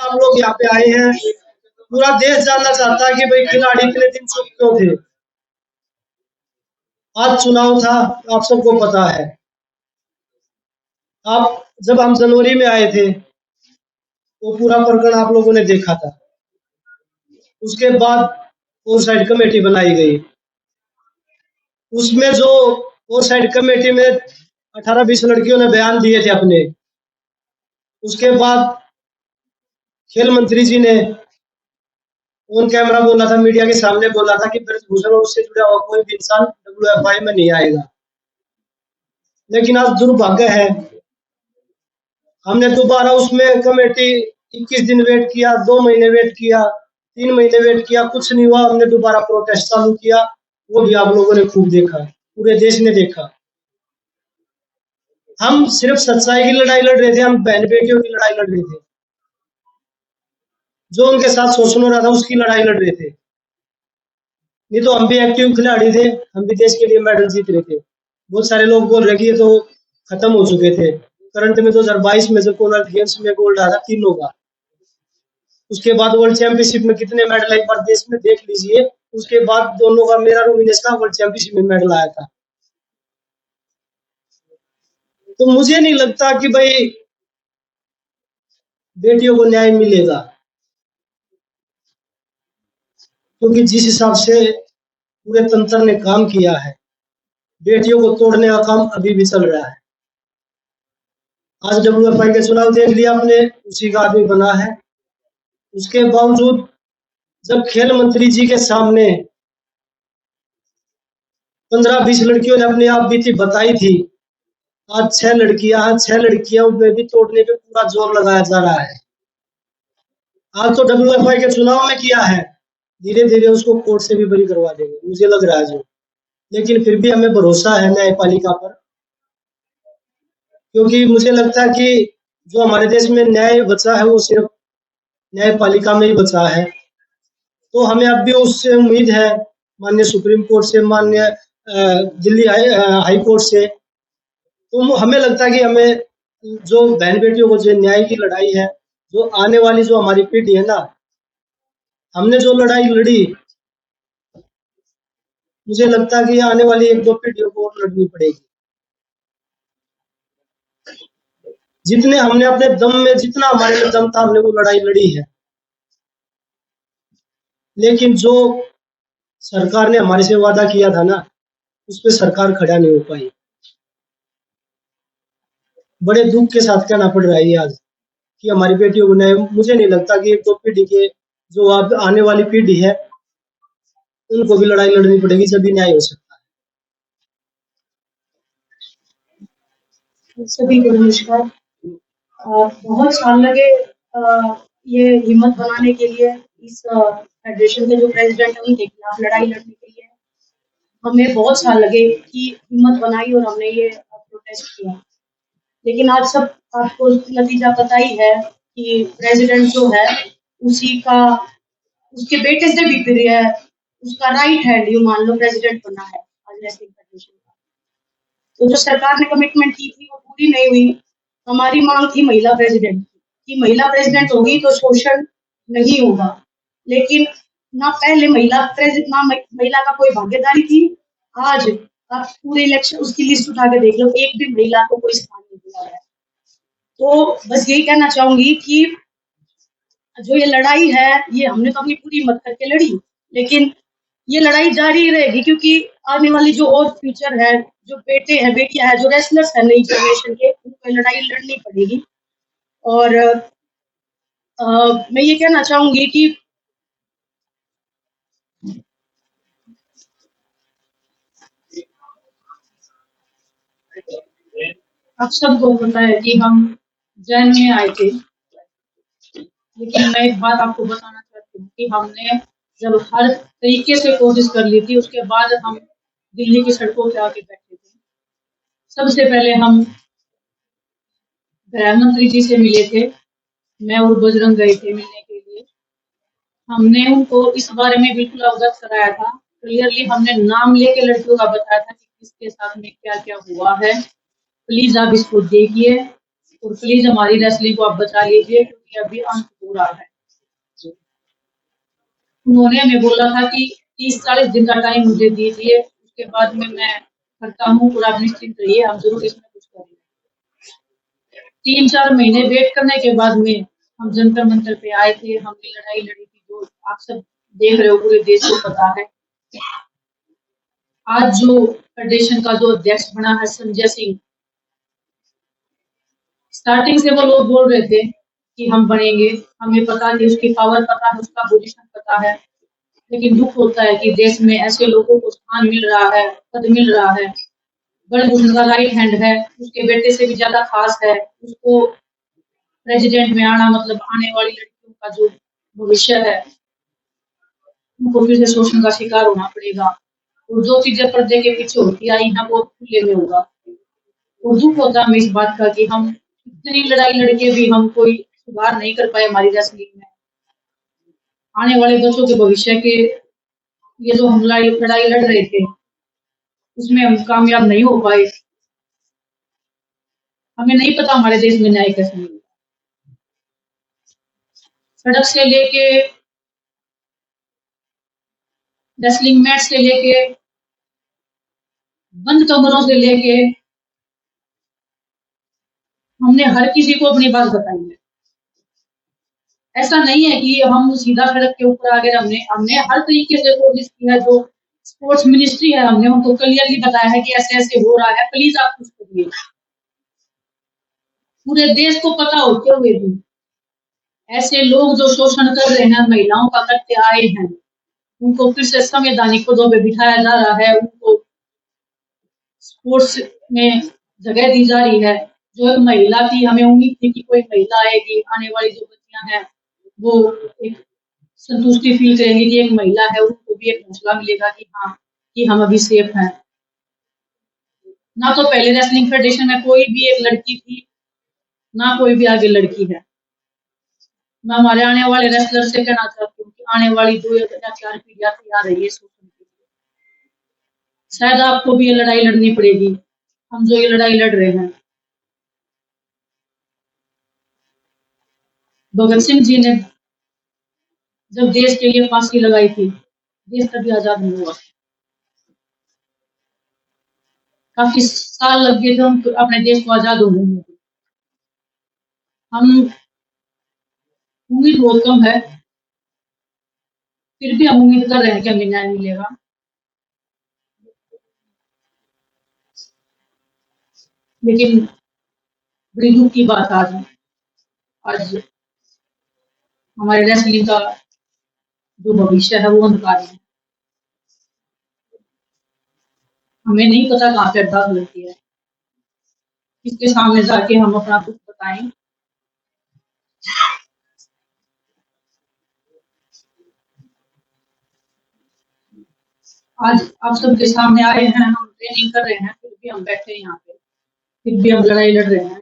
हम लोग यहाँ पे आए हैं, पूरा देश जानना चाहता है कि भाई खिलाड़ी इतने दिन चुप क्यों थे। आज चुनाव था, आप सबको पता है। आप जब हम जनवरी में आए थे तो पूरा प्रकरण आप लोगों ने देखा था। उसके बाद ओवरसाइड कमेटी बनाई गई। उसमें जो ओवरसाइड कमेटी में 18-20 लड़कियों ने बयान दिए थे अपने। उसके बाद खेल मंत्री जी ने ऑन कैमरा बोला था, मीडिया के सामने बोला था कि ब्रजभूषण और उससे जुड़ा हुआ कोई भी इंसान WFI में नहीं आएगा। लेकिन आज दुर्भाग्य है, हमने दोबारा उसमें कमेटी 21 दिन वेट किया, 2 महीने वेट किया, 3 महीने वेट किया, कुछ नहीं हुआ। हमने दोबारा प्रोटेस्ट चालू किया, वो भी आप लोगों ने खूब देखा, पूरे देश ने देखा। हम सिर्फ सच्चाई की लड़ाई लड़ रहे थे, हम बहन बेटियों की लड़ाई लड़ रहे थे। जो उनके साथ शोषण हो रहा था उसकी लड़ाई लड़ रहे थे। नहीं तो हम भी एक्टिव खिलाड़ी थे, हम भी देश के लिए मेडल जीत रहे थे। बहुत सारे लोग बोल रहे कि ये तो खत्म हो चुके थे। करंट में 2022 में जो कॉमनवेल्थ गेम्स में गोल्ड आया था 3 का। उसके बाद वर्ल्ड चैंपियनशिप में कितने मेडल एक बार देश में देख लीजिए। उसके बाद दोनों का, मेरा रोविनेश का वर्ल्ड चैंपियनशिप में मेडल आया था। तो मुझे नहीं लगता कि भाई बेटियों को न्याय मिलेगा, क्योंकि जिस हिसाब से पूरे तंत्र ने काम किया है, बेटियों को तोड़ने का काम अभी भी चल रहा है। आज WFI के चुनाव देख लिया आपने, उसी का आदमी बना है। उसके बावजूद जब खेल मंत्री जी के सामने 15-20 लड़कियों ने अपने आप बीती बताई थी, आज 6 लड़कियां में भी तोड़ने पे पूरा जोर लगाया जा रहा है। आज तो WFI के चुनाव में किया है, धीरे धीरे उसको कोर्ट से भी बरी करवा देंगे, मुझे लग रहा है जो। लेकिन फिर भी हमें भरोसा है न्यायपालिका पर, क्योंकि मुझे लगता है कि जो हमारे देश में न्याय बचा है वो सिर्फ न्यायपालिका में ही बचा है। तो हमें अब भी उससे उम्मीद है, माननीय सुप्रीम कोर्ट से, माननीय दिल्ली हाई कोर्ट से। तो हमें लगता है कि हमें जो बहन बेटियों को जो न्याय की लड़ाई है, जो आने वाली जो हमारी पीढ़ी है ना, हमने जो लड़ाई लड़ी, मुझे लगता है कि आने वाली 1-2 पीढ़ियों को और लड़नी पड़ेगी। जितने हमने अपने दम में, जितना हमारे में दम था, हमने वो लड़ाई लड़ी है। लेकिन जो सरकार ने हमारे से वादा किया था ना, उस पे सरकार खड़ा नहीं हो पाई। बड़े दुख के साथ कहना पड़ रहा है ये आज कि हमारी बेटियों को न्याय, मुझे नहीं लगता कि 1-2 पीढ़ी के जो अब आने वाली पीढ़ी है उनको भी लड़ाई लड़नी पड़ेगी, जब भी न्याय हो सकता है। सभी को नमस्कार। बहुत साल लगे ये हिम्मत बनाने के लिए, इस फेडरेशन के जो प्रेसिडेंट है उनके खिलाफ लड़ाई लड़ने के लिए हमें बहुत साल लगे कि हिम्मत बनाई और हमने ये प्रोटेस्ट किया। लेकिन आज सब आपको नतीजा पता ही है कि प्रेसिडेंट जो है उसी का, उसके बेटे से भी फिर है, उसका राइट हैंड यू मान लो प्रेसिडेंट बना है आज रेसलिंग फेडरेशन का। तो जो सरकार ने कमिटमेंट की थी वो पूरी नहीं हुई। हमारी मांग थी महिला प्रेसिडेंट की, महिला प्रेसिडेंट होगी तो शोषण नहीं होगा। लेकिन ना पहले महिला का कोई भागीदारी थी। आज आप पूरे इलेक्शन उसकी लिस्ट उठा के देख लो, एक भी महिला को कोई स्थान नहीं दिया है। तो बस यही कहना चाहूंगी कि जो ये लड़ाई है ये हमने तो अपनी पूरी हिम्मत करके लड़ी, लेकिन ये लड़ाई जारी रहेगी, क्योंकि आने वाली जो और फ्यूचर है, जो बेटे हैं बेटियां हैं, जो रेसलर्स हैं नई जनरेशन के, उनको लड़ाई लड़नी पड़ेगी। और मैं ये कहना चाहूंगी कि आप सबको पता है कि हम जैन में आए थे, लेकिन मैं एक बात आपको बताना चाहती हूँ कि हमने जब हर तरीके से कोशिश कर ली थी, उसके बाद हम दिल्ली की सड़कों पे आके बैठे थे। सबसे पहले हम गृह मंत्री जी से मिले थे, मैं और बजरंग गए थे मिलने के लिए। हमने उनको इस बारे में बिल्कुल अवगत कराया था, क्लियरली हमने नाम लेके लड़कियों का बताया था कि किसके साथ में क्या क्या हुआ है। प्लीज आप इसको देखिए और प्लीज हमारी रेसलिंग को आप बचा लीजिए, क्योंकि अभी अंत हो रहा है। उन्होंने हमें बोला था कि 30-40 दिन का टाइम मुझे दीजिए, उसके बाद में मैं करता हूँ और आप निश्चिंत रहिए, हम ज़रूर इसमें कुछ करेंगे। 3-4 महीने वेट करने के बाद में हम जंतर मंतर पे आए थे, हमने लड़ाई लड़ी थी, जो आप सब देख रहे हो, पूरे देश को पता है। आज जो फेडरेशन का जो अध्यक्ष बना है संजय सिंह, स्टार्टिंग से वो लोग बोल रहे थे कि हम बनेंगे, हमें पता नहीं, उसकी पावर पता है, उसका पोजीशन पता है, लेकिन दुख होता है कि देश में ऐसे लोगों को स्थान मिल रहा है, पद मिल रहा है। बड़े का राइट हैंड है, उसके बेटे से भी ज्यादा खास है, उसको प्रेसिडेंट में आना मतलब आने वाली लड़कियों का जो भविष्य है, उनको फिर से शोषण का शिकार होना पड़ेगा। और जो चीजें पर्दे के पीछे होती आई हैं वो खुले में होगा। और दुख होता है हमें इस बात का कि हम इतनी लड़ाई लड़के भी हम कोई सुधार नहीं कर पाए हमारी रेसलिंग में। आने वाले बच्चों के भविष्य के ये जो हम लड़ाई लड़ रहे थे उसमें हम कामयाब नहीं हो पाए। हमें नहीं पता हमारे देश में न्याय कैसे मिलेगा। सड़क से लेके रेसलिंग मैच से लेके बंद कमरों से लेके हमने हर किसी को अपनी बात बताई है। ऐसा नहीं है कि हम सीधा सड़क के ऊपर आ गए। हमने हर तरीके से कोशिश की है। जो स्पोर्ट्स मिनिस्ट्री है हमने उनको क्लियरली बताया है कि ऐसे ऐसे हो रहा है, प्लीज आप कुछ करिए। पूरे देश को पता होते हुए भी ऐसे लोग जो शोषण कर रहे हैं, महिलाओं का करते आए हैं, उनको फिर से संवैधानिक पदों पे बिठाया जा रहा है, उनको स्पोर्ट्स में जगह दी जा रही है। जो एक महिला थी, हमें उम्मीद थी कि कोई महिला आएगी, आने वाली जो बच्चियां हैं वो एक संतुष्टि फील करेंगी कि एक महिला है, उनको भी एक हौसला मिलेगा कि हाँ कि हम अभी सेफ हैं। ना तो पहले रेसलिंग फेडरेशन में कोई भी एक लड़की थी, ना कोई भी आगे लड़की है। मैं हमारे आने वाले रेसलर से कहना चाहती हूँ कि आने वाली 2 या 4 पीढ़ियां तैयार रही है शोषण के लिए। शायद आपको भी ये लड़ाई लड़नी पड़ेगी, हम जो ये लड़ाई लड़ रहे हैं। भगत सिंह जी ने जब देश के लिए फांसी लगाई थी, देश तभी आजाद नहीं हुआ। काफी साल लग गए थे हम अपने देश को आजाद होने में। हम उम्मीद बहुत कम है, फिर भी हम उम्मीद कर रहे हैं कि हमें न्याय मिलेगा। लेकिन बड़ी दुख की बात आज हमारे रेसलिंग का जो भविष्य है वो अंधकार है। हमें नहीं पता कहाँ पे अरदास होती है, किसके सामने जाके हम अपना दुख बताएं। आज आप सबके सामने आए हैं, हम ट्रेनिंग कर रहे हैं, फिर भी हम बैठे हैं यहाँ पे, फिर भी हम लड़ाई लड़ रहे हैं।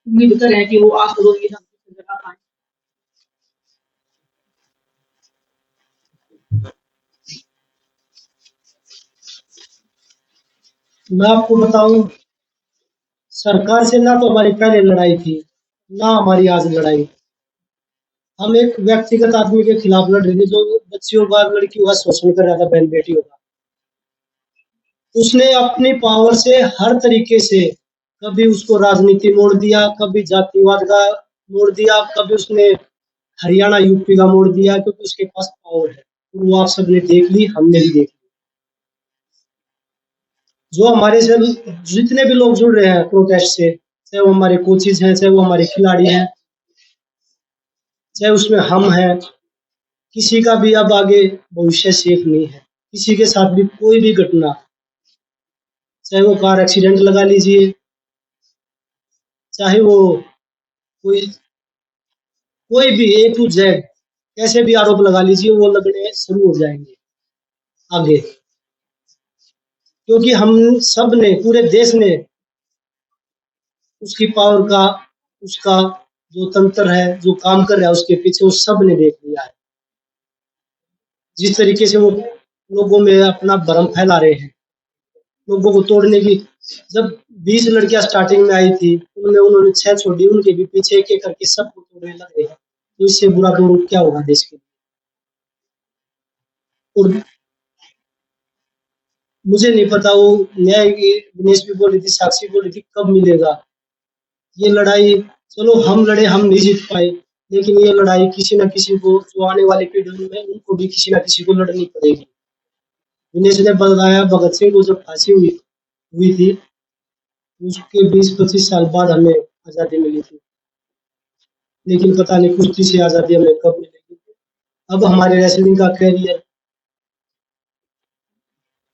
उम्मीद कर रहे हैं कि वो आप लोग ये हम जगह पाए। मैं आपको बताऊं, सरकार से ना तो हमारी पहले लड़ाई थी, ना हमारी आज लड़ाई। हम एक व्यक्तिगत आदमी के खिलाफ लड़ रहे थे जो बच्चियों का, लड़कियों का शोषण कर रहा था, बहन बेटियों का। उसने अपनी पावर से हर तरीके से कभी उसको राजनीति मोड़ दिया, कभी जातिवाद का मोड़ दिया, कभी उसने हरियाणा यूपी का मोड़ दिया, क्योंकि उसके पास पावर है। वो आप सबने देख ली, हमने भी देख ली। जो हमारे से जितने भी लोग जुड़ रहे हैं प्रोटेस्ट से, चाहे वो हमारे कोचेज हैं, चाहे वो हमारे खिलाड़ी हैं, चाहे उसमें हम हैं, किसी का भी अब आगे भविष्य सेफ नहीं है। किसी के साथ भी कोई भी घटना, चाहे वो कार एक्सीडेंट लगा लीजिए, चाहे वो कोई कोई भी A to Z कैसे भी आरोप लगा लीजिए, वो लगने शुरू हो जाएंगे आगे। क्योंकि हम सब ने, पूरे देश ने उसकी पावर का, उसका जो तंत्र है, जो काम कर रहा है उसके पीछे, वो सब ने देख लिया है। जिस तरीके से वो लोगों में अपना भ्रम फैला रहे हैं, लोगों को तोड़ने की। जब 20 लड़कियां स्टार्टिंग में आई थी, उन्होंने 6 छोड़ी, उनके भी पीछे एक एक करके सबको तोड़ने लग रहे हैं। तो इससे बुरा दौर क्या होगा देश के लिए। और मुझे नहीं पता वो न्याय की दिनेश भी बोल रही थी, साक्षी बोल रही थी, कब मिलेगा ये लड़ाई। चलो हम लड़े, हम नहीं जीत पाए, लेकिन ये लड़ाई किसी न किसी को, जो आने वाले पीढ़ी में उनको भी किसी न किसी को लड़नी पड़ेगी। दिनेश ने बताया भगत सिंह को जब फांसी हुई थी, उसके 20-25 साल बाद हमें आजादी मिली थी, लेकिन पता नहीं कुश्ती से आजादी हमें कब मिलेगी। अब हमारे रेसलिंग का कैरियर,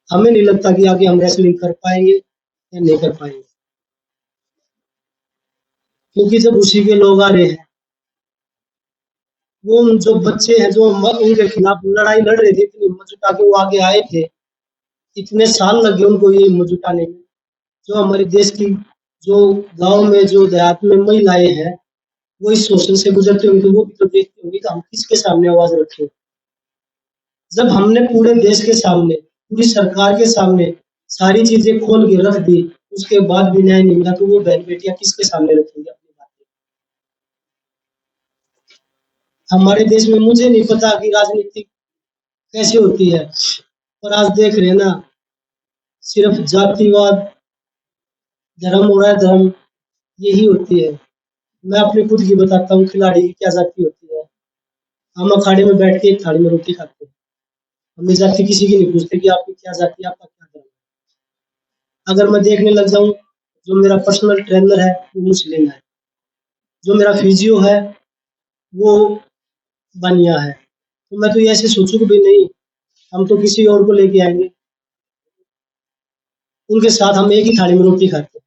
हमें नहीं लगता कि आगे हम रेसलिंग कर पाएंगे या नहीं कर पाएंगे, क्योंकि जब उसी के लोग आ रहे हैं, वो जो बच्चे हैं जो उनके खिलाफ लड़ाई लड़ रहे थे, इतनी हिम्मत जुटा के वो आगे आए थे, इतने साल लगे उनको ये हिम्मत जुटाने में। जो हमारे देश की, जो गांव में, जो देहात में महिलाएं हैं, वो इस शोषण से गुजरते होंगे, वो भी तो देखते होंगे कि हम किसके सामने आवाज रखें। जब हमने पूरे देश के सामने, पूरी सरकार के सामने सारी चीजें खोल के रख दी, उसके बाद भी न्याय नहीं मिला, तो वो बहन बेटियां किसके सामने रखेंगे अपनी बातें। हमारे देश में मुझे नहीं पता कि राजनीति कैसे होती है, पर आज देख रहे हैं ना, सिर्फ जातिवाद, धर्म हो रहा है, धर्म यही होती है। मैं अपनी खुद की बताता हूँ, खिलाड़ी की क्या जाति होती है। हम अखाड़े में बैठ के एक थाली में रोटी खाते हैं, हमें जाति किसी की नहीं पूछते कि आपकी क्या जाति है, आपका क्या धर्म है। अगर मैं देखने लग जाऊं, जो मेरा पर्सनल ट्रेनर है वो मुस्लिम है, जो मेरा फिजियो है वो बनिया है, तो मैं तो ये ऐसे सोचूं कि भाई नहीं, हम तो किसी और को लेके आएंगे, उनके साथ हम एक ही थाली में रोटी खाते हैं।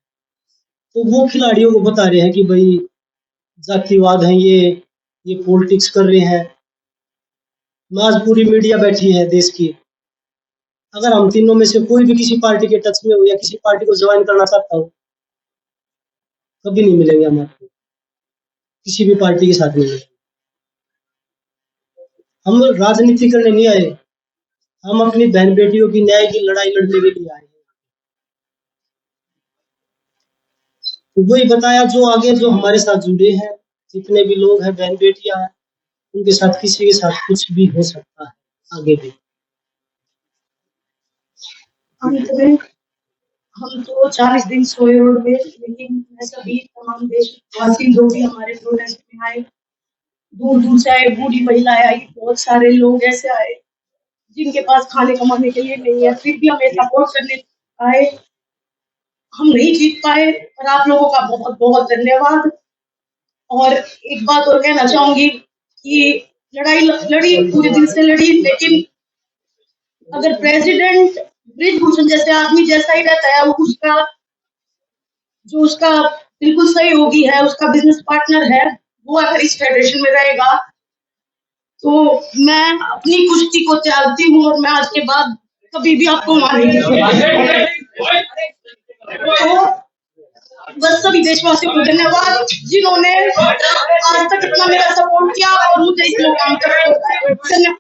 तो वो खिलाड़ियों को बता रहे हैं कि भाई जातिवाद है, ये पॉलिटिक्स कर रहे हैं। मैं आज पूरी मीडिया बैठी है देश की, अगर हम तीनों में से कोई भी किसी पार्टी के टच में हो या किसी पार्टी को ज्वाइन करना चाहता हो, कभी नहीं मिलेंगे हम आपको, किसी भी पार्टी के साथ नहीं। हम राजनीति करने नहीं आए, हम अपनी बहन बेटियों की न्याय की लड़ाई लड़ने के लिए आए हैं। तो वही बताया, जो आगे जो हमारे साथ जुड़े हैं, जितने भी लोग हैं, बहन बेटियां हैं, उनके साथ किसी के साथ कुछ भी हो सकता है आगे भी। अंत में हम तो 40 दिन सोए रोड में, लेकिन मैं सभी तमाम देशवासी जो भी हमारे प्रोटेस्ट में आए, दूर दूर से आए, बूढ़ी महिलाएं आई, बहुत सारे लोग ऐसे आए जिनके पास खाने कमाने के लिए नहीं है, फिर भी हमें सपोर्ट करने आए। हम नहीं जीत पाए, पर आप लोगों का बहुत बहुत धन्यवाद। और एक बात और कहना चाहूंगी कि लड़ाई लड़ी, पूरे दिल से लड़ी, लेकिन अगर प्रेसिडेंट ब्रिजभूषण जैसे आदमी जैसा ही रहता है, उसका बिल्कुल सही होगी है, उसका बिजनेस पार्टनर है, वो अगर इस फेडरेशन में रहेगा, तो मैं अपनी कुश्ती को त्यागती हूँ और मैं आज के बाद कभी भी आपको मानेंगे। तो बस सभी देशवासियों को धन्यवाद जिन्होंने आज तक इतना मेरा सपोर्ट किया और मुझे इस मुकाम तक पहुंचाया।